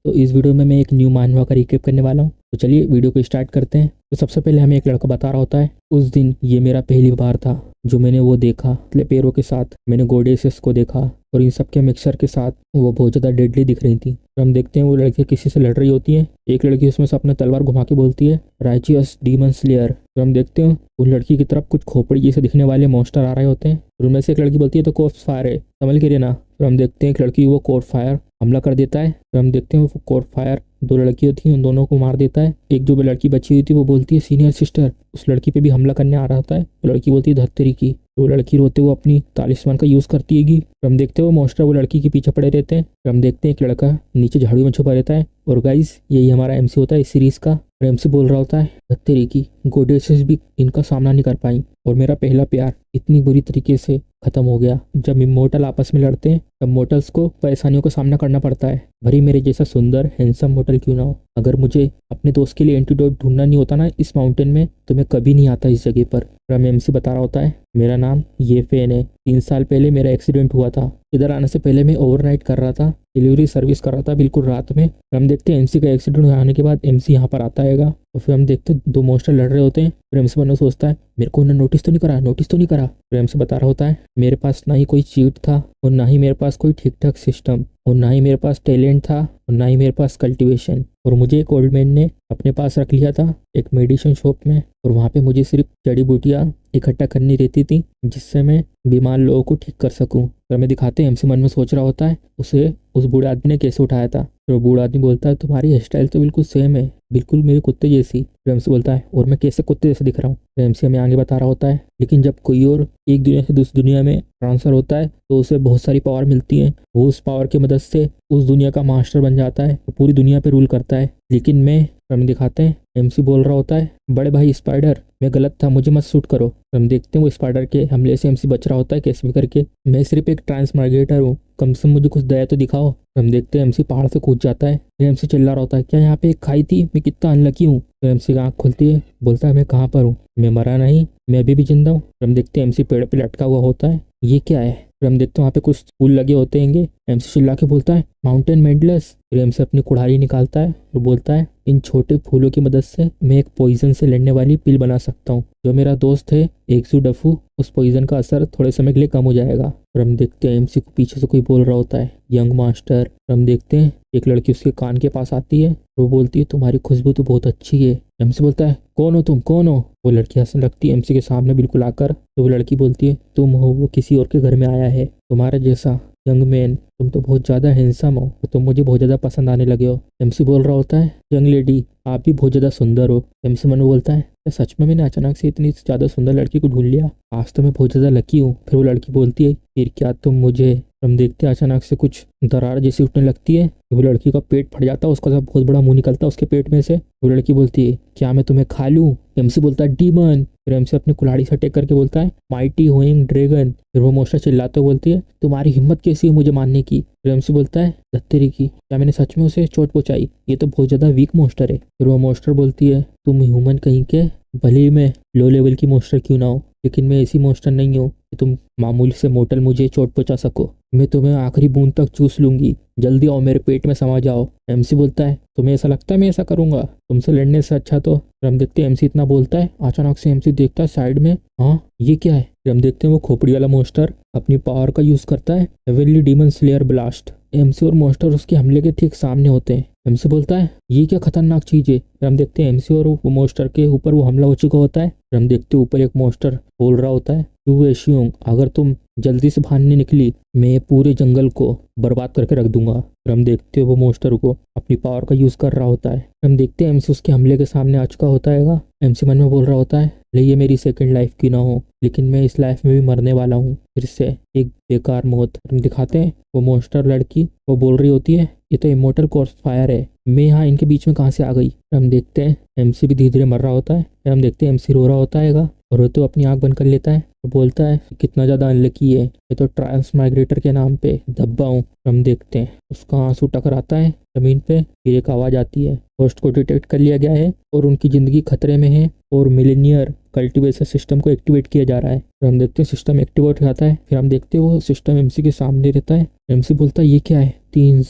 तो इस वीडियो में मैं एक न्यू मानवा का रिकेप करने वाला हूँ। तो चलिए वीडियो को स्टार्ट करते हैं। तो सबसे पहले हमें एक लड़का बता रहा होता है, उस दिन ये मेरा पहली बार था जो मैंने वो देखा, मतलब पैरों के साथ मैंने गोडेसेस को देखा और इन सब के मिक्सचर के साथ वो बहुत ज़्यादा डेडली दिख रही थी। तो हम देखते हैं वो लड़की किसी से लड़ रही होती है। एक लड़की उसमें से अपना तलवार घुमा के बोलती है, राइचियस डीमन स्लेयर। तो हम देखते हैं उस लड़की की तरफ कुछ खोपड़ी जैसे दिखने वाले मॉन्स्टर आ रहे होते हैं और उनमें से एक लड़की बोलती है तो कोर्ट फायर है, संभल के रहना। फिर हम देखते हैं एक लड़की वो कोर्ट फायर हमला कर देता है। फिर हम देखते हैं वो कोर्ट फायर दो लड़कियां थी, उन दोनों को मार देता है। एक जो लड़की बची हुई थी वो बोलती है सीनियर सिस्टर, उस लड़की पे भी हमला करने आ रहा होता है। वो लड़की बोलती है धत्तेरी की। तो लड़की रोते हुए अपनी तालिस्मान का यूज़ करती हैगी। फिर हम देखते हैं वो मॉन्स्टर वो लड़की के पीछे पड़े रहते हैं। फिर हम देखते हैं एक लड़का नीचे झाड़ू में छुपा रहता है। और गाइस यही हमारा एमसी होता है इस सीरीज का। और एमसी बोल रहा होता है धत्तेरी की, गोडेसेस भी इनका सामना नहीं कर पाई और मेरा पहला प्यार इतनी बुरी तरीके से खत्म हो गया। जब इमोर्टल आपस में लड़ते हैं तब मोर्टल्स को परेशानियों का सामना करना पड़ता है, भरी मेरे जैसा सुंदर हैंडसम मोर्टल क्यों ना हो। अगर मुझे अपने दोस्त के लिए एंटीडोट ढूंढना नहीं होता ना इस माउंटेन में तो मैं कभी नहीं आता इस जगह पर। हमें एमसी बता रहा होता है, मेरा नाम ये फैन है, 3 साल पहले मेरा एक्सीडेंट हुआ था। इधर आने से पहले मैं ओवरनाइट कर रहा था, डिलीवरी सर्विस कर रहा था बिल्कुल रात में। हम देखते हैं एमसी का एक्सीडेंट होने के बाद एमसी यहाँ पर आता है और फिर हम देखते हैं 2 मॉन्स्टर लड़ रहे होते हैं। फिर एमसी बनना सोचता है मेरे को उन्होंने नोटिस तो नहीं करा। फिर एमसी बता रहा होता है, मेरे पास ना ही कोई चीट था और ना ही मेरे पास कोई ठीक ठाक सिस्टम और ना ही मेरे पास टैलेंट था और ना ही मेरे पास कल्टीवेशन। और मुझे एक ओल्ड मैन ने अपने पास रख लिया था एक मेडिसिन शॉप में और वहाँ पे मुझे सिर्फ जड़ी बूटियाँ इकट्ठा करनी रहती थी जिससे मैं बीमार लोगों को ठीक कर सकूं। तो हमें दिखाते हैं एमसी मन में सोच रहा होता है उसे उस बूढ़े आदमी ने कैसे उठाया था। तो बूढ़ा आदमी बोलता है तुम्हारी हेयर स्टाइल तो बिल्कुल सेम है, बिल्कुल मेरे कुत्ते जैसी। फिर एमसी बोलता है और मैं कैसे कुत्ते जैसे दिख रहा हूँ। तो एमसी हमें आगे बता रहा होता है, लेकिन जब कोई और एक दुनिया से दूसरी दुनिया में ट्रांसफर होता है तो उसे बहुत सारी पावर मिलती है। वो उस पावर की मदद से उस दुनिया का मास्टर बन जाता है, तो पूरी दुनिया पे रूल करता है। लेकिन मैं हम दिखाते हैं एमसी बोल रहा होता है, बड़े भाई स्पाइडर मैं गलत था, मुझे मत शूट करो। हम देखते हैं वो स्पाइडर के हमले से एमसी बच रहा होता है कैसे भी करके। मैं सिर्फ एक ट्रांसमाइग्रेटर हूँ, कम से कम मुझे कुछ दया तो दिखाओ। हम देखते हैं एमसी पहाड़ से कूद जाता है। एमसी चिल्ला रहा होता है, क्या यहाँ पे एक खाई थी, मैं कितना अनलकी हूँ। तो एमसी का आँख खुलती है, बोलता है मैं कहाँ पर हूँ, मैं मरा नहीं, मैं अभी भी जिंदा हूँ। हम देखते हैं एमसी पेड़ पे लटका हुआ होता है, ये क्या है। फिर हम देखते हैं वहाँ पे कुछ फूल लगे होते हैं। एमसी चिल्ला के बोलता है माउंटेन मेडलेस। फिर एमसी अपनी कुल्हाड़ी निकालता है और बोलता है इन छोटे फूलों की मदद से मैं एक पॉइजन से लड़ने वाली पिल बना सकता हूँ। जो मेरा दोस्त है एक्सू डफू, उस पॉइजन का असर थोड़े समय के लिए कम हो जाएगा। और हम देखते हैं एमसी को पीछे से कोई बोल रहा होता है, यंग मास्टर। हम देखते हैं एक लड़की उसके कान के पास आती है, वो बोलती है तुम्हारी खुशबू तो बहुत अच्छी है। एमसी बोलता है कौन हो तुम, कौन हो। वो लड़की हंसने लगती है एमसी के सामने बिल्कुल आकर। तो वो लड़की बोलती है तुम हो वो किसी और के घर में आया है, तुम्हारे जैसा यंग मैन, तुम तो बहुत ज़्यादा हैंडसम हो और तुम मुझे बहुत ज़्यादा पसंद आने लगे हो। एमसी बोल रहा होता है यंग लेडी आप भी बहुत ज़्यादा सुंदर हो। एमसी मन में बोलता है क्या सच में मैंने अचानक से इतनी ज़्यादा सुंदर लड़की को ढूंढ लिया, आज तो मैं बहुत ज़्यादा लकी हूँ। फिर वो लड़की बोलती है फिर क्या तुम मुझे। हम देखते हैं अचानक से कुछ दरार जैसी उठने लगती है, वो लड़की का पेट फट जाता है, उसका सब बहुत बड़ा मुंह निकलता है उसके पेट में से। वो लड़की बोलती है क्या मैं तुम्हें खा लूँ। एमसी बोलता है डीमन। फिर एमसी अपनी कुल्हाड़ी से अटैक करके बोलता है माइटी होइंग ड्रैगन। फिर वो मोस्टर चिल्लाते हुए बोलती है तुम्हारी हिम्मत कैसी है मुझे मारने की। फिर एमसी बोलता है धत्तेरी की, क्या मैंने सच में उसे चोट पहुंचाई, ये तो बहुत ज्यादा वीक मोस्टर है। फिर वो मोस्टर बोलती है तुम ह्यूमन कहीं के, भले ही मैं लो लेवल की मोस्टर क्यों ना हो, लेकिन मैं ऐसी मोस्टर नहीं हूँ कि तुम मामूली से मोटल मुझे चोट पहुंचा सको। मैं तुम्हें आखिरी बूंद तक चूस लूंगी, जल्दी आओ मेरे पेट में समा जाओ। एमसी बोलता है तुम्हें ऐसा लगता है मैं ऐसा करूंगा, तुमसे लड़ने से अच्छा तो। हम देखते हैं एमसी इतना बोलता है, अचानक से एमसी देखता है साइड में, हाँ ये क्या है। हम देखते हैं वो खोपड़ी वाला मोस्टर अपनी पावर का यूज करता है, heavenly demon slayer blast. MC और मोस्टर उसके हमले के ठीक सामने होते हैं। एमसी बोलता है ये क्या खतरनाक चीज है। हम देखते हैं एमसी और वो मोस्टर के ऊपर वो हमला हो चुका होता है। हम देखते हैं ऊपर एक मोस्टर बोल रहा होता है यू एशियोंग, अगर तुम जल्दी से बाहर नहीं निकली मैं पूरे जंगल को बर्बाद करके रख दूंगा। फिर हम देखते हैं वो मोस्टर को अपनी पावर का यूज कर रहा होता है। हम देखते हैं एमसी उसके हमले के सामने आ चुका होता है। एमसी मन में बोल रहा होता है ले ये मेरी सेकंड लाइफ क्यों ना हो, लेकिन मैं इस लाइफ में भी मरने वाला हूँ, फिर से एक बेकार मौत। हम दिखाते हैं वो मोस्टर लड़की वो बोल रही होती है ये तो इमोर्टल कोर्स फायर है, मैं यहाँ इनके बीच में कहाँ से आ गई। हम देखते हैं एमसी भी धीरे धीरे मर रहा होता है। हम देखते हैं एमसी रो रहा होता है और रोते हुए अपनी आंख बंद कर लेता है और बोलता है कितना ज़्यादा अनलकी है, ये तो ट्रांसमाइग्रेटर के नाम पे धब्बा हूँ। हम देखते हैं उसका आंसू टकराता है जमीन पे, फिर एक आवाज़ आती है होस्ट को डिटेक्ट कर लिया गया है और उनकी ज़िंदगी खतरे में है और मिलेनियर कल्टीवेशन सिस्टम को एक्टिवेट किया जा रहा है। फिर हम देखते हैं सिस्टम एक्टिवेट हो जाता है। फिर हम देखते हैं वो सिस्टम एमसी के सामने रहता है। एमसी बोलता है ये क्या है, 3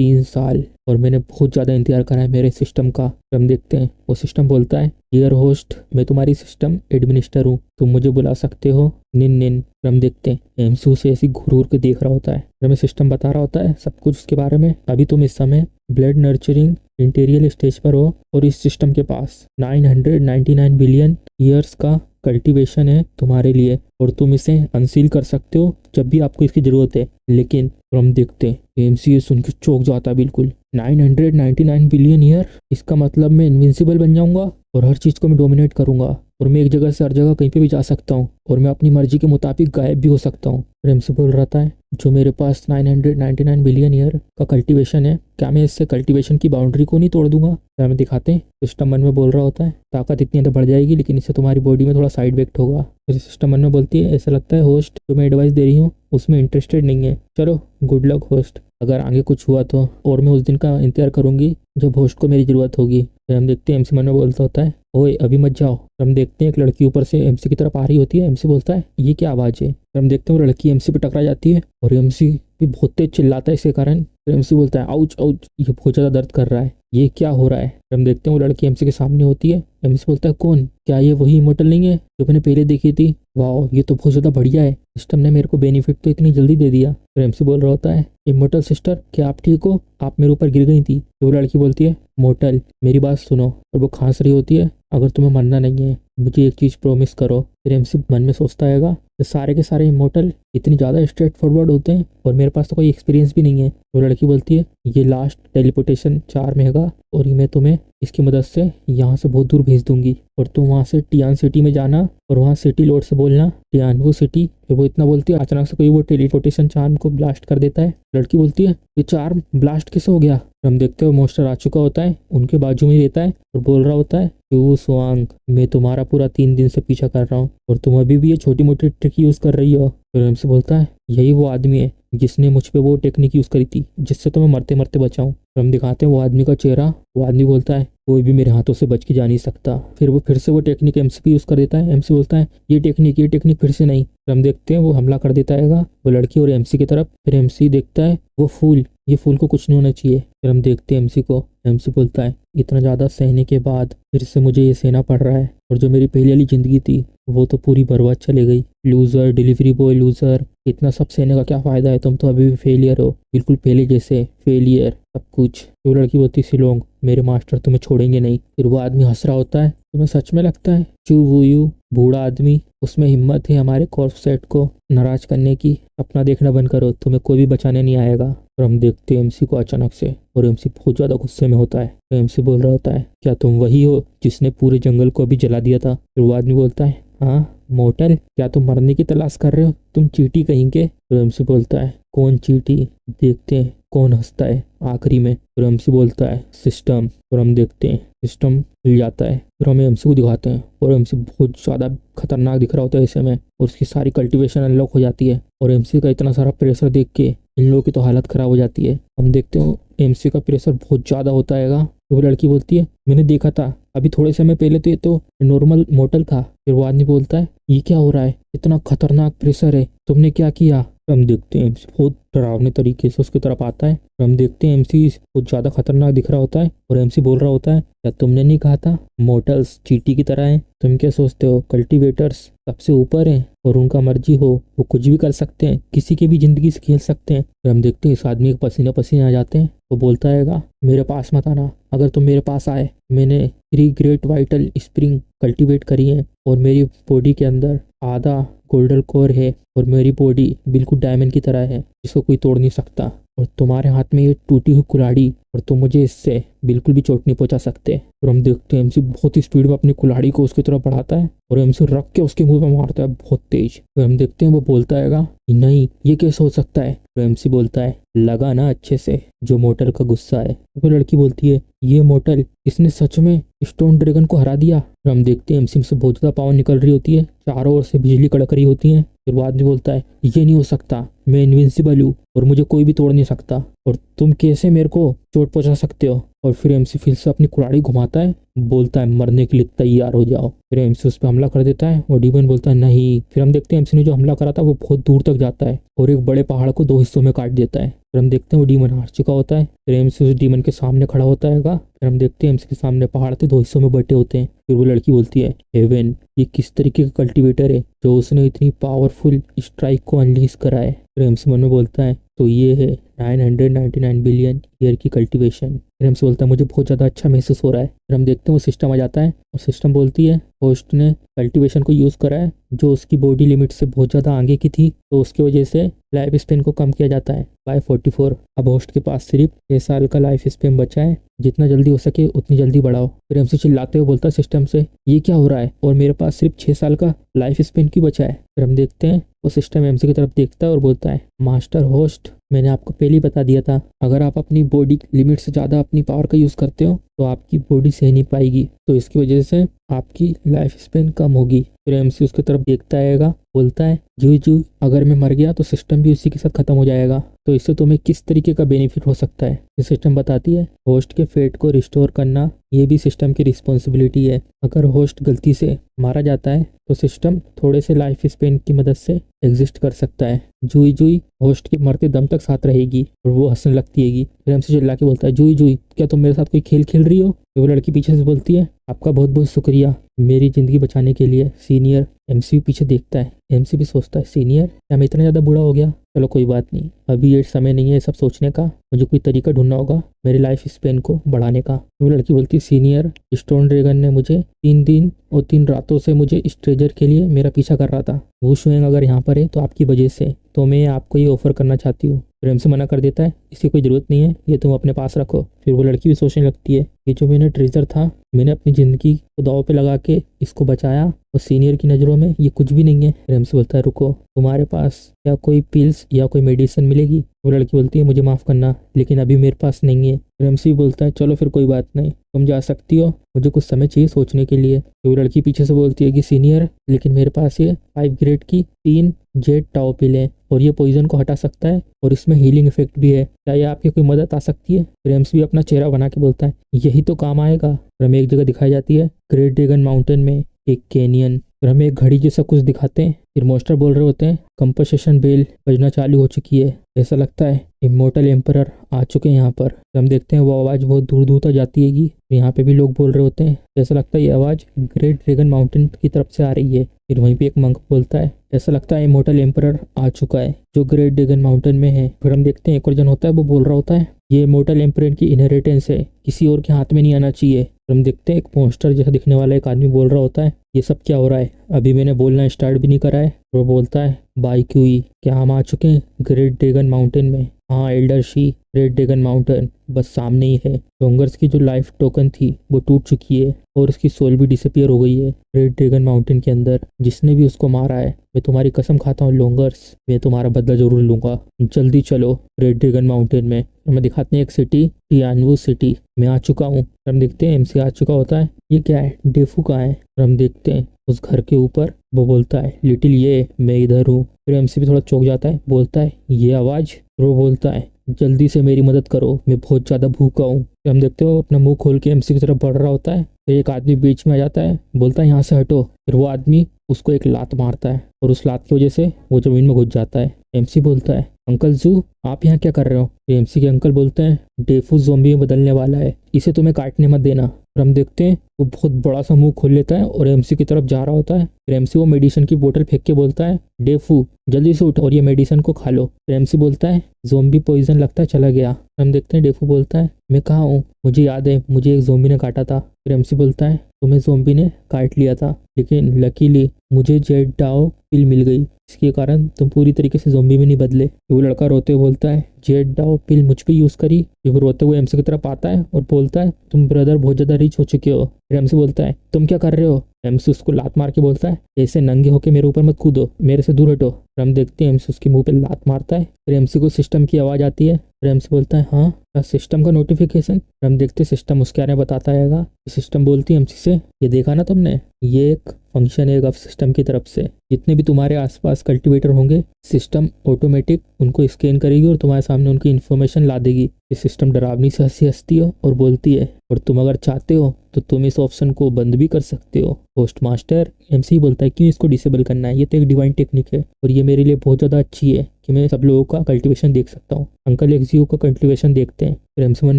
3 साल और मैंने बहुत ज़्यादा इंतजार करा है मेरे सिस्टम का। फिर हम देखते हैं वो सिस्टम बोलता है, डियर होस्ट, मैं तुम्हारी सिस्टम एडमिनिस्टर हूँ, तुम मुझे बुला सकते हो, निन निन। फिर हम देखते हैं एमसी उसे ऐसी घूर घूर के देख रहा होता है। फिर हमें सिस्टम बता रहा होता है सब कुछ उसके बारे में। अभी तुम इस समय ब्लड नर्चरिंग इंटीरियल स्टेज पर हो और इस सिस्टम के पास 999 बिलियन ईयर्स का कल्टीवेशन है तुम्हारे लिए और तुम इसे अनसील कर सकते हो जब भी आपको इसकी ज़रूरत है। लेकिन हम देखते हैं एमसी ये सुन के चौंक जाता है बिल्कुल। 999 बिलियन ईयर, इसका मतलब मैं इनविंसिबल बन जाऊंगा और हर चीज़ को मैं डोमिनेट करूंगा और मैं एक जगह से हर जगह कहीं पे भी जा सकता हूँ और मैं अपनी मर्जी के मुताबिक गायब भी हो सकता हूँ। फिर एमसी बोल रहा था जो मेरे पास 999 बिलियन ईयर का कल्टीवेशन है, क्या मैं इससे कल्टीवेशन की बाउंड्री को नहीं तोड़ दूंगा? फिर हमें दिखाते हैं सिस्टम मन में बोल रहा होता है, ताकत इतनी अंदर बढ़ जाएगी लेकिन इससे तुम्हारी बॉडी में थोड़ा साइड इफेक्ट होगा। फिर सिस्टम मन में बोलती है, ऐसा लगता है होस्ट जो मैं एडवाइस दे रही हूँ उसमें इंटरेस्टेड नहीं है, चलो गुड लक होस्ट, अगर आगे कुछ हुआ तो। और मैं उस दिन का इंतजार करूंगी जब होस्ट को मेरी ज़रूरत होगी। फिर हम देखते हैं एमसी मन में बोलता होता है, ओए अभी मत जाओ। हम देखते हैं एक लड़की ऊपर से एमसी की तरफ आ रही होती है। एमसी बोलता है, ये क्या आवाज़ है? फिर हम देखते हैं वो लड़की एमसी पे टकरा जाती है और एमसी भी बहुत तेज चिल्लाता है इसके कारण। फिर एमसी बोलता है, आउच आउच, ये बहुत ज़्यादा दर्द कर रहा है, ये क्या हो रहा है? फिर हम देखते हैं वो लड़की एमसी के सामने होती है। एमसी बोलता है, कौन? क्या ये वही इमोर्टल नहीं है जो मैंने पहले देखी थी? वाह, ये तो बहुत ज़्यादा बढ़िया है, सिस्टम ने मेरे को बेनिफिट तो इतनी जल्दी दे दिया। फिर एमसी बोल रहा होता है, इमोर्टल सिस्टर, क्या आप ठीक हो? आप मेरे ऊपर गिर गई थी। तो वो लड़की बोलती है, मोर्टल मेरी बात सुनो, और वो खांस रही होती है, अगर तुम्हें मरना नहीं है मुझे एक चीज़ प्रॉमिस करो। फिर एमसी मन में सोचता है कि सारे के सारे इमोर्टल इतनी ज़्यादा स्ट्रेट फॉरवर्ड होते हैं और मेरे पास तो कोई एक्सपीरियंस भी नहीं है। वो लड़की बोलती है, ये लास्ट टेलीपोर्टेशन चार्म हैगा और मैं तुम्हें इसकी मदद से यहाँ से बहुत दूर भेज दूंगी और तुम वहाँ से टियान सिटी में जाना और वहाँ सिटी लॉर्ड से बोलना टियान वो सिटी। फिर वो इतना बोलती है, अचानक से कोई वो टेलीपोर्टेशन चार्म को ब्लास्ट कर देता है। लड़की बोलती है, ये चार्म ब्लास्ट कैसे हो गया? हम देखते हो मोस्टर आ चुका होता है, उनके बाजू में ही रहता है और बोल रहा होता है, यू स्वांग, मैं तुम्हारा पूरा 3 दिन से पीछा कर रहा हूँ और तुम अभी भी ये छोटी मोटी ट्रिक यूज़ कर रही हो। फिर हमसे बोलता है, यही वो आदमी है जिसने मुझ पे वो टेक्निक यूज़ करी थी जिससे तो मैं मरते मरते बचाऊँ। फिर हम दिखाते हैं वो आदमी का चेहरा। वो आदमी बोलता है, कोई भी मेरे हाथों से बच के जा नहीं सकता। फिर वो फिर से वो टेक्निक एमसी पे यूज़ कर देता है। एमसी बोलता है, ये टेक्निक फिर से नहीं। फिर हम देखते हैं वो हमला कर देता है वो लड़की और एमसी की तरफ। फिर एमसी देखता है वो फूल, ये फूल को कुछ नहीं होना चाहिए। फिर हम देखते हैं एमसी को। एमसी बोलता है, इतना ज़्यादा सहने के बाद फिर से मुझे ये सहना पड़ रहा है और जो मेरी पहले वाली ज़िंदगी थी वो तो पूरी बर्बाद चली गई। लूज़र, डिलीवरी बॉय लूज़र, इतना सब सहने का क्या फ़ायदा है, तुम तो अभी भी फेलियर हो, बिल्कुल पहले जैसे फेलियर सब कुछ। तो लड़की बोलती, सिलोंग मेरे मास्टर तुम्हें छोड़ेंगे नहीं। फिर वो आदमी हंस रहा होता है, तुम्हें सच में लगता है चू वो यू बूढ़ा आदमी, उसमें हिम्मत है हमारे कॉर्प सेट को नाराज करने की? अपना देखना बंद करो, तुम्हें कोई भी बचाने नहीं आएगा। और हम देखते हैं एमसी को अचानक से, और एमसी बहुत ज़्यादा गुस्से में होता है। तो एमसी बोल रहा होता है, क्या तुम वही हो जिसने पूरे जंगल को अभी जला दिया था? फिर वो आदमी बोलता है, हाँ मोर्टल, क्या तुम मरने की तलाश कर रहे हो, तुम चींटी कहीं के? तो एमसी बोलता है, कौन चींटी? देखते हैं कौन हंसता है आखिरी में। फिर एमसी बोलता है, सिस्टम। और हम देखते हैं सिस्टम हिल जाता है। फिर हमें एमसी को दिखाते हैं और एमसी बहुत ज़्यादा खतरनाक दिख रहा होता है ऐसे में, और उसकी सारी कल्टीवेशन अनलॉक हो जाती है। और एमसी का इतना सारा प्रेशर देख के इन लोगों की तो हालत ख़राब हो जाती है। हम देखते हो एमसी का प्रेशर बहुत ज़्यादा होता है। तो वो लड़की बोलती है, मैंने देखा था अभी थोड़े समय पहले तो ये तो नॉर्मल मोर्टल था। फिर वो आदमी बोलता है, ये क्या हो रहा है, इतना खतरनाक प्रेशर है, तुमने क्या किया? हम देखते हैं एमसी बहुत डरावने तरीके से उसकी तरफ आता है। हम देखते हैं एमसी बहुत ज़्यादा खतरनाक दिख रहा होता है और एमसी बोल रहा होता है, क्या तुमने नहीं कहा था मोर्टल्स चींटी की तरह हैं? तुम क्या सोचते हो कल्टीवेटर्स सबसे ऊपर हैं और उनका मर्जी हो वो कुछ भी कर सकते हैं, किसी की भी ज़िंदगी से खेल सकते हैं? फिर हम देखते हैं इस आदमी के पसीने पसीने आ जाते हैं। वो बोलता है, मेरे पास मत आना, अगर तुम मेरे पास आए, मैंने 3 ग्रेट वाइटल स्प्रिंग कल्टीवेट करी है और मेरी बॉडी के अंदर आधा गोल्डन कोर है और मेरी बॉडी बिल्कुल डायमंड की तरह है जिसको कोई तोड़ नहीं सकता, और तुम्हारे हाथ में ये टूटी हुई कुल्हाड़ी और तुम मुझे इससे बिल्कुल भी चोट नहीं पहुंचा सकते। और हम देखते हैं एमसी बहुत ही स्पीड में अपनी कुल्हाड़ी को उसकी तरफ बढ़ाता है और एमसी रख के उसके मुंह में मारता है बहुत तेज। तो हम देखते हैं वो बोलता है, नहीं ये कैसे हो सकता है? तो एमसी बोलता है, लगा ना अच्छे से जो मोर्टल का गुस्सा है? तो लड़की बोलती है, ये मोर्टल, इसने सच में स्टोन ड्रैगन को हरा दिया। और हम देखते हैं एमसी से बहुत ज़्यादा पावर निकल रही होती है, चारों ओर से बिजली कड़क रही होती है। फिर वो आदमी बोलता है, ये नहीं हो सकता, मैं इनविंसिबल हूँ और मुझे कोई भी तोड़ नहीं सकता, और तुम कैसे मेरे को चोट पहुंचा सकते हो? और फिर एमसी फिर से अपनी कुल्हाड़ी घुमाता है, बोलता है मरने के लिए तैयार हो जाओ। फिर एमसी उस पर हमला कर देता है और डीमन बोलता है नहीं। फिर हम देखते हैं एमसी ने जो हमला करा था वो बहुत दूर तक जाता है और एक बड़े पहाड़ को 2 हिस्सों में काट देता है। फिर हम देखते हैं वो डीमन हार चुका होता है। फिर एमसी उस डीमन के सामने खड़ा होता है। फिर हम देखते हैं एमसी के सामने पहाड़ के 2 हिस्सों में बटे होते हैं। फिर वो लड़की बोलती है हेवन, ये किस तरीके का कल्टीवेटर है जो उसने इतनी पावरफुल स्ट्राइक को अनलीज करा है। फिर एमसी मन में बोलता है तो ये है 999 बिलियन ईयर की कल्टीवेशन। फिर हमसे बोलता है मुझे बहुत ज़्यादा अच्छा महसूस हो रहा है। फिर हम देखते हैं वो सिस्टम आ जाता है और सिस्टम बोलती है होस्ट ने कल्टीवेशन को यूज़ करा है जो उसकी बॉडी लिमिट से बहुत ज़्यादा आगे की थी, तो उसकी वजह से लाइफ स्पेन को कम किया जाता है बाय 44। अब होस्ट के पास सिर्फ 6 साल का लाइफ स्पेन बचा है, जितना जल्दी हो सके उतनी जल्दी बढ़ाओ। फिर हमसे चिल्लाते हुए बोलता है सिस्टम से ये क्या हो रहा है और मेरे पास सिर्फ 6 साल का लाइफ स्पेन क्यों बचा है। फिर हम देखते हैं वो सिस्टम एमसी की तरफ देखता है और बोलता है मास्टर होस्ट, मैंने आपको पहले ही बता दिया था अगर आप अपनी बॉडी लिमिट से ज़्यादा अपनी पावर का यूज़ करते हो तो आपकी बॉडी सह नहीं पाएगी, तो इसकी वजह से आपकी लाइफ स्पेन कम होगी। फिर एमसी उसकी तरफ देखता रहेगा, बोलता है जू अगर मैं मर गया तो सिस्टम भी उसी के साथ खत्म हो जाएगा, तो इससे तुम्हें किस तरीके का बेनिफिट हो सकता है। ये सिस्टम बताती है होस्ट के फेट को रिस्टोर करना ये भी सिस्टम की रिस्पॉन्सिबिलिटी है। अगर होस्ट गलती से मारा जाता है तो सिस्टम थोड़े से लाइफ स्पेन की मदद से एग्जिस्ट कर सकता है। जूई होस्ट के मरते दम तक साथ रहेगी और वो हंसने लगती हैगी। फिर हमसे चिल्ला के बोलता है जूई क्या तुम मेरे साथ कोई खेल खेल रही हो। तो वो लड़की पीछे से बोलती है आपका बहुत बहुत शुक्रिया मेरी ज़िंदगी बचाने के लिए सीनियर। एमसी पीछे देखता है, एमसी भी सोचता है सीनियर क्या मैं इतना ज़्यादा बूढ़ा हो गया। चलो कोई बात नहीं, अभी ये समय नहीं है सब सोचने का, मुझे कोई तरीका ढूंढना होगा मेरी लाइफ स्पेन को बढ़ाने का। वो लड़की बोलती है सीनियर स्टोन ड्रैगन ने मुझे 3 दिन और 3 रातों से मुझे इस ट्रेजर के लिए मेरा पीछा कर रहा था, वो शुएंग अगर यहाँ पर है तो आपकी वजह से, तो मैं आपको ये ऑफर करना चाहती हूँ। फिर एमसी मना कर देता है इसकी कोई ज़रूरत नहीं है, ये तुम अपने पास रखो। फिर वो लड़की भी सोचने लगती है ये जो मैंने ट्रेजर था मैंने अपनी ज़िंदगी को दांव पे लगा के इसको बचाया और सीनियर की नज़रों में ये कुछ भी नहीं है। फिर एमसी बोलता है रुको तुम्हारे पास क्या कोई पिल्स या कोई मेडिसिन मिलेगी। वो लड़की बोलती है मुझे माफ़ करना लेकिन अभी मेरे पास नहीं है। फिर एमसी बोलता है चलो फिर कोई बात नहीं तुम जा सकती हो, मुझे कुछ समय चाहिए सोचने के लिए। तो वो लड़की पीछे से बोलती है कि सीनियर लेकिन मेरे पास ये 5 ग्रेड की 3 जेड टाओ पिल है और ये पॉइजन को हटा सकता है और इसमें हीलिंग इफेक्ट भी है, क्या ये आपकी कोई मदद आ सकती है। फिर एमसी भी अपना चेहरा बना के बोलता है यही तो काम आएगा। फिर हमें एक जगह दिखाई जाती है ग्रेट ड्रैगन माउंटेन में एक कैनियन। फिर हमें एक घड़ी जैसा कुछ दिखाते हैं। फिर मास्टर बोल रहे होते हैं कंपनसेशन बेल बजना चालू हो चुकी है, ऐसा लगता है इमोर्टल एम्परर आ चुके हैं यहाँ पर। फिर हम देखते हैं वो आवाज़ बहुत दूर दूर तक जाती हैगी, यहाँ पे भी लोग बोल रहे होते हैं, ऐसा लगता है ये आवाज़ ग्रेट ड्रैगन माउंटेन की तरफ से आ रही है। फिर वहीं पे एक मंक बोलता है ऐसा लगता है इमोर्टल एम्परर आ चुका है जो ग्रेट ड्रैगन माउंटेन में है। फिर हम देखते हैं एक और जन होता है वो बोल रहा होता है ये इमोर्टल एम्परर की इनहेरिटेंस है, किसी और के हाथ में नहीं आना चाहिए। फिर हम देखते हैं एक मॉन्स्टर जैसा दिखने वाला एक आदमी बोल रहा होता है ये सब क्या हो रहा है, अभी मैंने बोलना स्टार्ट भी नहीं करा है। वो बोलता है बाई क्यूई क्या हम आ चुके हैं ग्रेट ड्रैगन माउंटेन में। हाँ Elder she great dragon mountain बस सामने ही है। लोंगर्स की जो लाइफ टोकन थी वो टूट चुकी है और उसकी सोल भी डिसअपियर हो गई है ग्रेट ड्रैगन माउंटेन के अंदर। जिसने भी उसको मारा है मैं तुम्हारी कसम खाता हूँ लोंगर्स, मैं तुम्हारा बदला जरूर लूंगा, जल्दी चलो ग्रेट ड्रैगन माउंटेन में। हमें दिखाते हैं एक सिटी टियानवू सिटी में आ चुका हूँ। हम देखते हैं एमसी आ चुका होता है, ये क्या है डेफू कहाँ है। हम देखते हैं उस घर के ऊपर वो बोलता है लिटिल ये मैं इधर हूँ। फिर एमसी भी थोड़ा चौंक जाता है, बोलता है ये आवाज़। वो बोलता है जल्दी से मेरी मदद करो मैं बहुत ज़्यादा भूखा हूँ। हम देखते हो अपना मुंह खोल के एमसी की तरफ बढ़ रहा होता है। फिर एक आदमी बीच में आ जाता है, बोलता है यहाँ से हटो। फिर वो आदमी उसको एक लात मारता है और उस लात की वजह से वो ज़मीन में घुस जाता है। एमसी बोलता है अंकल जू आप यहाँ क्या कर रहे हो। एमसी के अंकल बोलते हैं डेफू ज़ोंबी में बदलने वाला है, इसे तुम्हें काटने मत देना। फिर हम देखते हैं वो बहुत बड़ा सा मुंह खोल लेता है और एमसी की तरफ जा रहा होता है। फिर एमसी वो मेडिसिन की बोतल फेंक के बोलता है डेफू जल्दी से उठ और ये मेडिसिन को खा लो। फिर एमसी बोलता है ज़ोंबी पॉइजन लगता है चला गया। हम देखते हैं डेफू बोलता है मैं कहाँ हूँ, मुझे याद है मुझे एक ज़ोंबी ने काटा था। फिर एमसी बोलता है तुम्हें ज़ोंबी ने काट लिया था लेकिन लकीली मुझे जेड डाओ पिल मिल गई, इसके कारण तुम पूरी तरीके से ज़ोंबी में नहीं बदले। वो लड़का रोते हुए बोलता है जेड डाओ पिल मुझ पे यूज़ करी। फिर रोते हुए एमसी की तरफ आता है और बोलता है तुम ब्रदर बहुत ज़्यादा रिच हो चुके हो। फिर एमसी बोलता है तुम क्या कर रहे हो। एमसी उसको लात मार के बोलता है ऐसे नंगे होके मेरे ऊपर मत कूदो, मेरे से दूर हटो। फिर हम देखते हैं एमसी उसके मुंह पे लात मारता है। फिर एमसी को सिस्टम की आवाज़ आती है। फिर एमसी बोलता है हाँ क्या सिस्टम का नोटिफिकेशन। हम देखते सिस्टम उसके बारे में बताता रहेगा। सिस्टम बोलती है एमसी से ये देखा ना तुमने ये एक फंक्शन है गव सिस्टम की तरफ से। जितने भी तुम्हारे आसपास कल्टीवेटर होंगे, सिस्टम ऑटोमेटिक उनको स्कैन करेगी और तुम्हारे सामने उनकी इन्फॉर्मेशन ला देगी। ये सिस्टम डरावनी से हंसती है और बोलती है, और तुम अगर चाहते हो तो तुम इस ऑप्शन को बंद भी कर सकते हो। पोस्ट मास्टर एमसी बोलता है, क्यों इसको डिसेबल करना है, ये तो एक डिवाइन टेक्निक है और ये मेरे लिए बहुत ज़्यादा अच्छी है कि मैं सब लोगों का कल्टीवेशन देख सकता हूँ। अंकल एक्सियो का कल्टीवेशन देखते हैं। फिर एमसी मन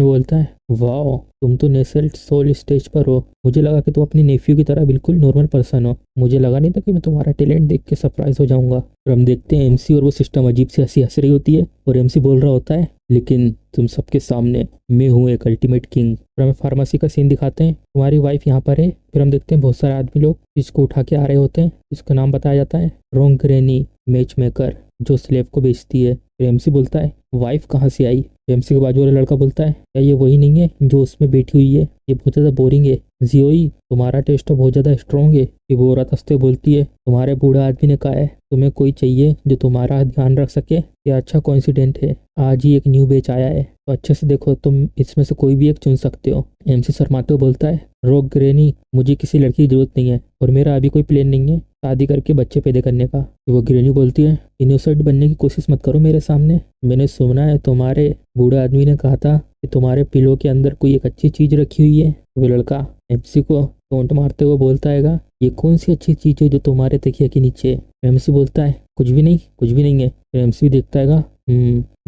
बोलता है, वाह तुम तो नेसेल्ट सोल स्टेज पर हो, मुझे लगा कि तुम अपनी नेफ्यू की तरह बिल्कुल नॉर्मल पर्सन हो, मुझे लगा नहीं था कि मैं तुम्हारा टैलेंट देख के सरप्राइज हो जाऊंगा। फिर हम देखते हैं एमसी और वो सिस्टम अजीब सी हंसी हंस रही होती है और एमसी बोल रहा होता है, लेकिन तुम सबके सामने मैं हूँ एक अल्टीमेट किंग। फिर हमें फार्मेसी का सीन दिखाते हैं, तुम्हारी वाइफ यहाँ पर है। फिर हम देखते हैं बहुत सारे आदमी लोग इसको उठा के आ रहे होते हैं। इसका नाम बताया जाता है रोंगरेनी मैच मेकर, जो स्लेव को बेचती है। फिर एमसी बोलता है, वाइफ कहाँ से आई। एमसी के बाजू वाला लड़का बोलता है, क्या ये वही नहीं है जो उसमें बैठी हुई है, ये बहुत ज़्यादा बोरिंग है। जियोई तुम्हारा टेस्ट तो बहुत ज़्यादा स्ट्रॉन्ग है। फिर वो औरत हंसते बोलती है, तुम्हारे बूढ़ा आदमी ने कहा है तुम्हें कोई चाहिए जो तुम्हारा ध्यान रख सके, यह अच्छा कोइंसिडेंट है, आज ही एक न्यू बैच आया है तो अच्छे से देखो, तुम इसमें से कोई भी एक चुन सकते हो। एमसी शर्माते हुए बोलता है, रोग ग्रेनी मुझे किसी लड़की की जरूरत नहीं है और मेरा अभी कोई प्लान नहीं है शादी करके बच्चे पैदा करने का। वो ग्रेनी बोलती है, इनोसेंट बनने की कोशिश मत करो मेरे सामने, मैंने सुना है तुम्हारे बूढ़े आदमी ने कहा था कि तुम्हारे पिलो के अंदर कोई एक अच्छी चीज रखी हुई है। वो लड़का एमसी को टोंट मारते हुए बोलता है, ये कौन सी अच्छी चीज है जो तुम्हारे तकिया के नीचे है। एमसी बोलता है, कुछ भी नहीं, कुछ भी नहीं है। फिर एमसी देखता है,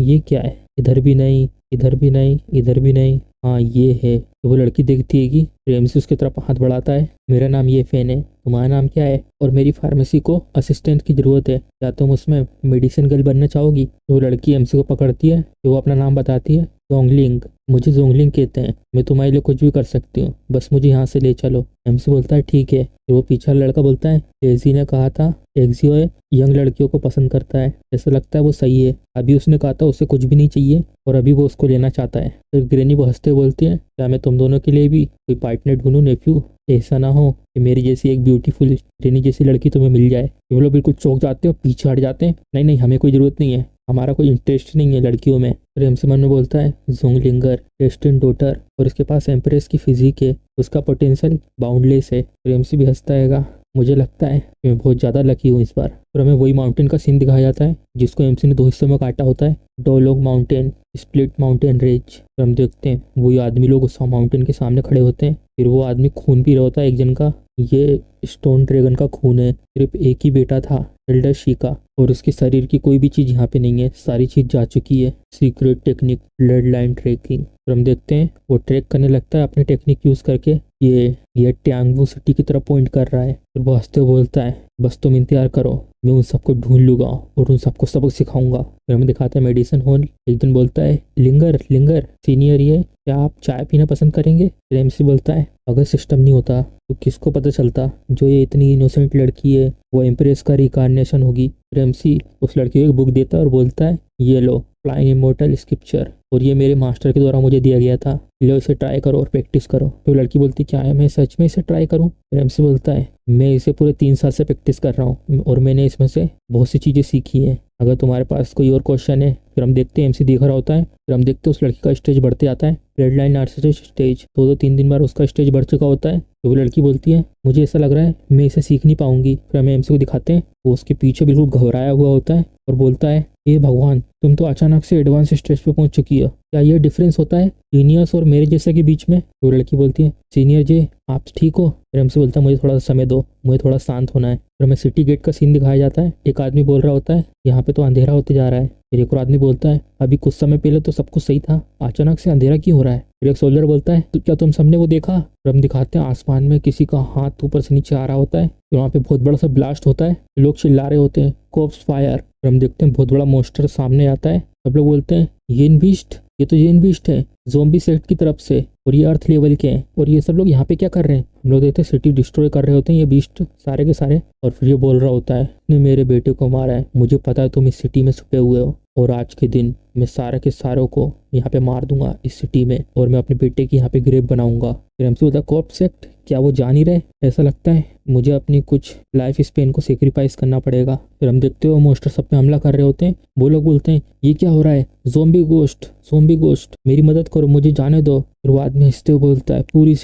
ये क्या है, इधर भी नहीं, इधर भी नहीं, इधर भी नहीं, हाँ ये है। तो वो लड़की देखती है कि एमसी उसकी तरफ हाथ बढ़ाता है, मेरा नाम ये फैन है, तुम्हारा नाम क्या है, और मेरी फार्मेसी को असिस्टेंट की जरूरत है, क्या तुम उसमें मेडिसिन गर्ल बनना चाहोगी। तो वो लड़की एमसी को पकड़ती है, तो वो अपना नाम बताती है, जोंगलिंग, मुझे जोंगलिंग कहते हैं, मैं तुम्हारे लिए कुछ भी कर सकती हूँ, बस मुझे यहाँ से ले चलो। एमसी बोलता है, ठीक है। तो वो पीछे लड़का बोलता है, एजी ने कहा था एक्सियो यंग लड़कियों को पसंद करता है, ऐसा लगता है वो सही है, अभी उसने कहा था उसे कुछ भी नहीं चाहिए और अभी वो उसको लेना चाहता है। फिर ग्रेनी वो हंसते बोलती है, क्या मैं तुम दोनों के लिए भी कोई पार्टनर ढूंढूं नेफ्यू, ऐसा ना हो कि मेरी जैसी एक ब्यूटीफुल ग्रेनी जैसी लड़की तुम्हें मिल जाए। वो लोग बिल्कुल चौंक जाते हैं, पीछे हट जाते हैं, नहीं नहीं हमें कोई ज़रूरत नहीं है, हमारा कोई इंटरेस्ट नहीं है लड़कियों में। फिर एमसी मन में बोलता है, जोंगलिंगर डेस्टिन डॉटर और उसके पास एम्प्रेस की फिजिक है, उसका पोटेंशियल बाउंडलेस है। फिर एमसी भी हंसता है, मुझे लगता है कि मैं बहुत ज़्यादा लकी हूँ इस बार। फिर हमें वही माउंटेन का सीन दिखाया जाता है जिसको एमसी ने 2 हिस्सों में काटा होता है, डोलोग माउंटेन, स्प्लिट माउंटेन रेंज। फिर हम देखते हैं वही आदमी लोग उस माउंटेन के सामने खड़े होते हैं। फिर वो आदमी खून पी रहा होता है एक जन का, ये स्टोन ड्रैगन का खून है, सिर्फ एक ही बेटा था एल्डर शीका और उसके शरीर की कोई भी चीज़ यहाँ पे नहीं है, सारी चीज़ जा चुकी है। Secret technique bloodline tracking. फिर हम देखते हैं वो ट्रैक करने लगता है अपने टेक्निक यूज़ करके, ये ट्यांगवू सिटी की तरफ पॉइंट कर रहा है। फिर वो हंसते हुए बोलता है, बस तुम इंतजार करो, मैं उन सबको ढूंढ लूंगा और उन सबको सबक सिखाऊंगा। फिर हमें दिखाते हैं मेडिसिन हॉल। एक दिन बोलता है, लिंगर लिंगर सीनियर, ये क्या आप चाय पीना पसंद करेंगे। फिर एमसी बोलता है, अगर सिस्टम नहीं होता तो किसको पता चलता जो ये इतनी इनोसेंट लड़की है वो एम्प्रेस का रिकार्नेशन होगी। फिर एमसी उस लड़की को एक बुक देता है और बोलता है, ये लो फ्लाइंग इमोर्टल स्क्रिप्चर, और ये मेरे मास्टर के द्वारा मुझे दिया गया था, लो इसे ट्राई करो और प्रैक्टिस करो। तो लड़की बोलती, क्या है मैं सच में इसे ट्राई करूं। फिर एमसी बोलता है, मैं इसे पूरे 3 साल से प्रैक्टिस कर रहा हूँ और मैंने इसमें से बहुत सी चीज़ें सीखी हैं, अगर तुम्हारे पास कोई और क्वेश्चन है। फिर हम देखते हैं एमसी देख रहा होता है, फिर हम देखते हैं उस लड़की का स्टेज बढ़ते आता है, रेड लाइन नार्सिसिस्ट स्टेज। 2-3 दिन बाद उसका स्टेज बढ़ चुका होता है। तो वो लड़की बोलती है, मुझे ऐसा लग रहा है मैं इसे सीख नहीं पाऊंगी। फिर हमें एमसी को दिखाते हैं, वो उसके पीछे बिल्कुल घबराया हुआ होता है और बोलता है, हे भगवान, तुम तो अचानक से एडवांस स्टेज पे पहुंच चुकी हो, क्या ये डिफरेंस होता है सीनियर्स और मेरे जैसे के बीच में। तो लड़की बोलती है, सीनियर जी आप ठीक हो। फिर एमसी बोलता है, मुझे थोड़ा सा समय दो, मुझे थोड़ा शांत होना है। फिर हमें सिटी गेट का सीन दिखाया जाता है, एक आदमी बोल रहा होता है, यहाँ पे तो अंधेरा होते जा रहा है। फिर एक और आदमी बोलता है, अभी कुछ समय पहले तो सब कुछ सही था, अचानक से अंधेरा क्यों हो रहा है। फिर एक सोल्जर बोलता है, तो क्या तुम सबने वो देखा। फिर हम दिखाते हैं आसमान में किसी का हाथ ऊपर से नीचे आ रहा होता है, फिर वहाँ पे बहुत बड़ा सा ब्लास्ट होता है, लोग चिल्ला रहे होते हैं, कोप्स फायर। फिर हम देखते हैं बहुत बड़ा मॉन्स्टर सामने आता है, सब लोग बोलते हैं, येन बीस्ट, ये तो येन बीस्ट है ज़ोंबी सेट की तरफ से और ये अर्थ लेवल के हैं और ये सब लोग यहाँ पे क्या कर रहे हैं। हम लोग देखते हैं सिटी डिस्ट्रॉय कर रहे होते हैं ये बीस्ट सारे के सारे। और फिर ये बोल रहा होता है, ने मेरे बेटे को मारा है, मुझे पता है तुम इस सिटी में छुपे हुए हो और आज के दिन मैं सारे के सारों को यहाँ पे मार दूंगा इस सिटी में और मैं अपने बेटे की यहाँ पे ग्रेव बनाऊंगा। फिर हमसे बोलता है, कॉप सेक्ट, क्या वो जान ही रहे। ऐसा लगता है मुझे अपनी कुछ लाइफ स्पेन को सेक्रीफाइस करना पड़ेगा। फिर हम देखते हो मोस्टर सब पे हमला कर रहे होते हैं, वो लोग बोलते हैं, ये क्या हो रहा है, ज़ोंबी गोस्ट, मेरी मदद करो, मुझे जाने दो। फिर वो आदमी हंसते हुए बोलता है, पूरी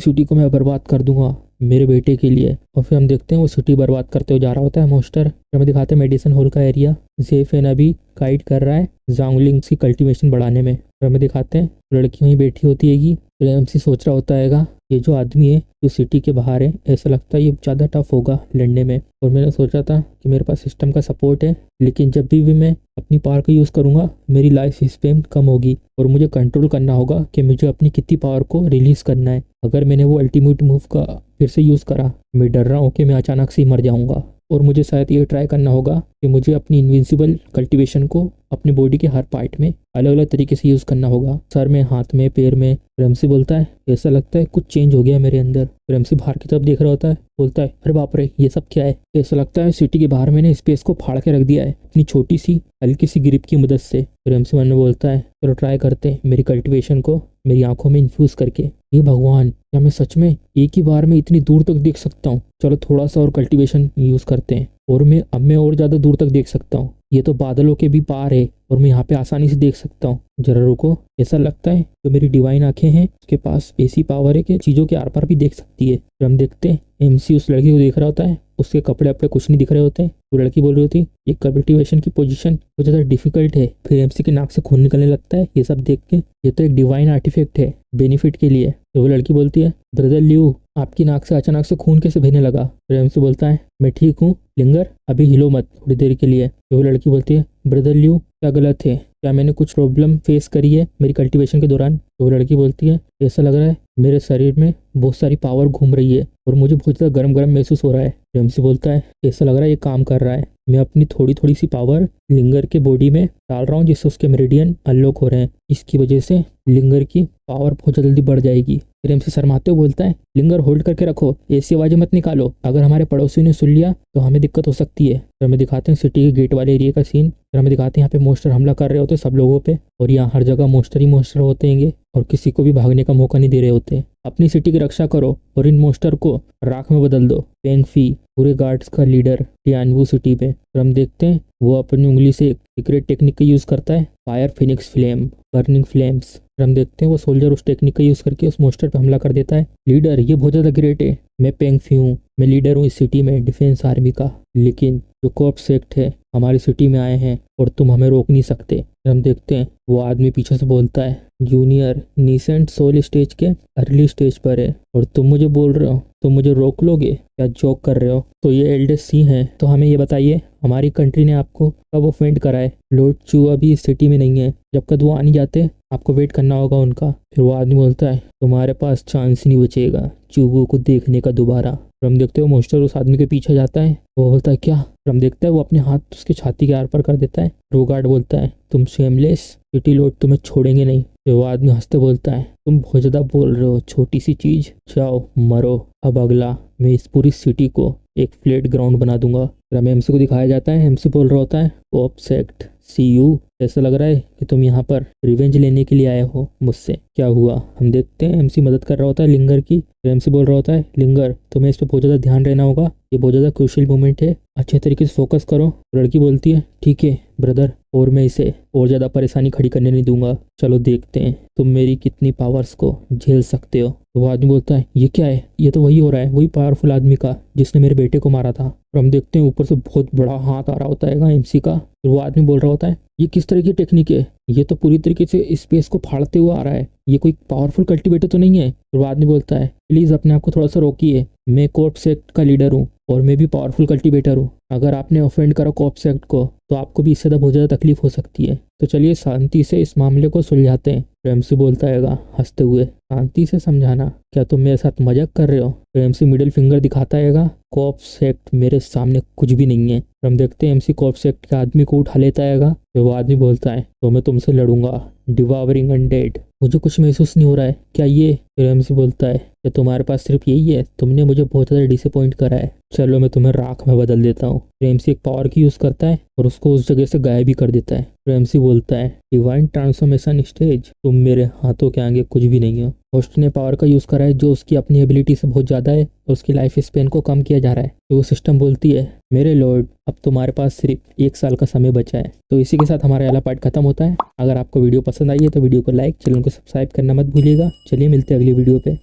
सिटी को मैं बर्बाद कर दूंगा, मेरे बेटे के लिए। और फिर हम देखते हैं वो सिटी बर्बाद करते हुए जा रहा होता है मॉन्स्टर। फिर हमें दिखाते हैं मेडिसिन हॉल का एरिया। जेफेन अभी गाइड कर रहा है जांगलिंग की कल्टीवेशन बढ़ाने में। फिर हमें दिखाते हैं लड़की वहीं बैठी होती हैगी। फिर एमसी सोच रहा होता हैगा ये जो आदमी है जो सिटी के बाहर है, ऐसा लगता है ये ज़्यादा टफ होगा लड़ने में। और मैंने सोचा था कि मेरे पास सिस्टम का सपोर्ट है, लेकिन जब भी मैं अपनी पावर का यूज़ करूँगा मेरी लाइफ स्पैन कम होगी और मुझे कंट्रोल करना होगा कि मुझे अपनी कितनी पावर को रिलीज़ करना है। अगर मैंने वो अल्टीमेट मूव का फिर से यूज़ करा, मैं डर रहा हूँ कि मैं अचानक से ही मर जाऊँगा। और मुझे शायद ये ट्राई करना होगा कि मुझे अपनी इनविंसिबल कल्टीवेशन को अपनी बॉडी के हर पार्ट में अलग अलग तरीके से यूज़ करना होगा, सर में, हाथ में, पैर में। रेमसी बोलता है ऐसा लगता है कुछ चेंज हो गया मेरे अंदर। रेमसी बाहर की तरफ देख रहा होता है, बोलता है अरे बाप रे ये सब क्या है। ऐसा लगता है सिटी के बाहर मैंने स्पेस को फाड़ के रख दिया है अपनी छोटी सी हल्की सी ग्रिप की मदद से। रेमसी मन में बोलता है चलो ट्राई करते हैं मेरी कल्टीवेशन को मेरी आंखों में इन्फ्यूज करके। ये भगवान, क्या मैं सच में एक ही बार में इतनी दूर तक देख सकता हूँ? चलो थोड़ा सा और कल्टीवेशन यूज़ करते हैं और मैं और ज़्यादा दूर तक देख सकता हूँ। ये तो बादलों के भी पार है और मैं यहाँ पे आसानी से देख सकता हूँ। जरा रुको, ऐसा लगता है जो मेरी डिवाइन आंखें हैं उसके पास ऐसी पावर है कि चीज़ों के आर पार भी देख सकती है। फिर हम देखते हैं एमसी उस लड़की को देख रहा होता है, उसके कपड़े अपने कुछ नहीं दिख रहे होते हैं। वो लड़की बोल रही होती ये कल्टीवेशन की पोजीशन बहुत ज़्यादा डिफिकल्ट है। फिर एमसी के नाक से खून निकलने लगता है। ये सब देख के ये तो एक डिवाइन आर्टिफैक्ट है बेनिफिट के लिए। तो वो लड़की बोलती है ब्रदर लियो आपकी नाक से अचानक से खून कैसे बहने लगा? फिर एमसी बोलता है मैं ठीक हूँ लिंगर, अभी हिलो मत थोड़ी देर के लिए। तो वो लड़की बोलती है ब्रदर लियो क्या गलत है, क्या मैंने कुछ प्रॉब्लम फेस करी है मेरी कल्टीवेशन के दौरान? तो वो लड़की बोलती है ऐसा लग रहा है मेरे शरीर में बहुत सारी पावर घूम रही है और मुझे बहुत ज़्यादा गर्म गर्म महसूस हो रहा है। एमसी बोलता है ऐसा लग रहा है ये काम कर रहा है, मैं अपनी थोड़ी थोड़ी सी पावर लिंगर के बॉडी में डाल रहा हूँ जिससे उसके मेरिडियन अनलॉक हो रहे हैं। इसकी वजह से लिंगर की पावर बहुत जल्दी बढ़ जाएगी। फिर एमसी शर्माते हुए बोलता है लिंगर होल्ड करके रखो, ऐसी आवाज़ें मत निकालो, अगर हमारे पड़ोसी ने सुन लिया तो हमें दिक्कत हो सकती है। फिर हमें दिखाते हैं सिटी के गेट वाले एरिया का सीन। फिर हमें दिखाते हैं यहाँ पे मोस्टर हमला कर रहे होते हैं सब लोगों पे और यहाँ हर जगह मोस्टर ही मोस्टर होते हैंगे और किसी को भी भागने का मौका नहीं दे रहे होते। अपनी सिटी की रक्षा करो और इन मोस्टर को राख में बदल दो। पेंग फी पूरे गार्ड्स का लीडर टियानवू सिटी पे। फिर हम देखते हैं वो अपनी उंगली से एक सीक्रेट टेक्निक का यूज़ करता है, fire Phoenix flame, burning flames. फिर हम देखते हैं वो सोल्जर उस टेक्निक का यूज़ करके उस मोस्टर पे हमला कर देता है। लीडर ये बहुत ज़्यादा ग्रेट है, मैं पेंग फी हूँ, मैं लीडर हूँ इस सिटी में डिफेंस आर्मी का, लेकिन जो कॉर्प्स एक्ट है हमारी सिटी में आए हैं और तुम हमें रोक नहीं सकते। फिर हम देखते हैं वो आदमी पीछे से बोलता है जूनियर नीसेंट सोल स्टेज के अर्ली स्टेज पर है और तुम मुझे बोल रहे हो तुम मुझे रोक लोगे, क्या जोक कर रहे हो? तो ये एल्डेस्ट सी हैं, तो हमें ये बताइए हमारी कंट्री ने आपको कब ऑफेंड करा है? लॉर्ड चू अभी इस सिटी में नहीं है, जब तक वो आ नहीं जाते आपको वेट करना होगा उनका। फिर वो आदमी बोलता है तुम्हारे पास चांस ही नहीं बचेगा चूबू को देखने का दोबारा। फिर हम देखते हो मोस्टर उस आदमी के पीछे जाता है, वो बोलता है क्या? फिर हम देखते हैं वो अपने हाथ उसकी छाती के आर पार कर देता है। रोगार्ड बोलता है तुम शेमलेस सिटी लॉर्ड तुम्हें छोड़ेंगे नहीं। फिर वो आदमी हंसते बोलता है तुम बहुत ज़्यादा बोल रहे हो छोटी सी चीज, जाओ मरो। अब अगला मैं इस पूरी सिटी को एक फ्लैट ग्राउंड बना दूंगा। फिर हमें एमसी को दिखाया जाता है, एमसी बोल रहा होता है ऑब्सेक्ट सी यू, ऐसा लग रहा है कि तुम यहाँ पर रिवेंज लेने के लिए आए हो मुझसे, क्या हुआ? हम देखते हैं एमसी मदद कर रहा होता है लिंगर की। फिर एमसी बोल रहा होता है लिंगर तुम्हें इस पर बहुत ज़्यादा ध्यान रहना होगा, ये बहुत ज़्यादा क्रूशियल मोमेंट है, अच्छे तरीके से फोकस करो। लड़की बोलती है ठीक है ब्रदर, और मैं इसे और ज़्यादा परेशानी खड़ी करने नहीं दूंगा, चलो देखते हैं तुम मेरी कितनी पावर्स को झेल सकते हो। तो वो आदमी बोलता है ये क्या है? ये तो वही हो रहा है, वही पावरफुल आदमी का जिसने मेरे बेटे को मारा था। और हम देखते हैं ऊपर से बहुत बड़ा हाथ आ रहा होता है एमसी का। फिर वो आदमी बोल रहा होता है ये किस तरह की टेक्निक है, ये तो पूरी तरीके से स्पेस को फाड़ते हुए आ रहा है, ये कोई पावरफुल कल्टीवेटर तो नहीं है? फिर वो आदमी बोलता है प्लीज़ अपने आप को थोड़ा सा रोकिए, मैं कॉर्प्स एक्ट का लीडर हूँ और मैं भी पावरफुल कल्टीवेटर हूँ, अगर आपने ऑफेंड करा कॉर्प्स एक्ट को तो आपको भी इससे बहुत ज़्यादा तकलीफ हो सकती है, तो चलिए शांति से इस मामले को सुलझाते हैं। एमसी बोलता है हंसते हुए शांति से समझाना, क्या तुम मेरे साथ मजाक कर रहे हो? एमसी मिडिल फिंगर दिखाता है, कॉर्प्स एक्ट मेरे सामने कुछ भी नहीं है। हम देखते हैं एमसी कॉर्प्स एक्ट के आदमी को उठा लेता है। फिर वो आदमी बोलता है तो मैं तुमसे लड़ूंगा डिवावरिंग अनडेड, मुझे कुछ महसूस नहीं हो रहा है, क्या ये? फिर एमसी बोलता है कि तुम्हारे पास सिर्फ यही है, तुमने मुझे बहुत ज़्यादा डिसअपॉइंट करा है, चलो मैं तुम्हें राख में बदल देता हूँ। फिर एमसी एक पावर की यूज़ करता है और उसको उस जगह से गायब भी कर देता है। फिर एमसी बोलता है डिवाइन ट्रांसफॉर्मेशन स्टेज, तुम मेरे हाथों के आगे कुछ भी नहीं हो। होस्ट ने पावर का यूज़ करा है जो उसकी अपनी एबिलिटी से बहुत ज़्यादा है और उसकी लाइफ स्पेन को कम किया जा रहा है। तो वो सिस्टम बोलती है मेरे लॉर्ड अब तुम्हारे पास सिर्फ 1 साल का समय बचा है। तो इसी के साथ हमारा वाला पार्ट खत्म होता है। अगर आपको वीडियो पसंद आई है तो वीडियो को लाइक, चैनल को सब्सक्राइब करना मत भूलिएगा। चलिए मिलते हैं अगली वीडियो पे।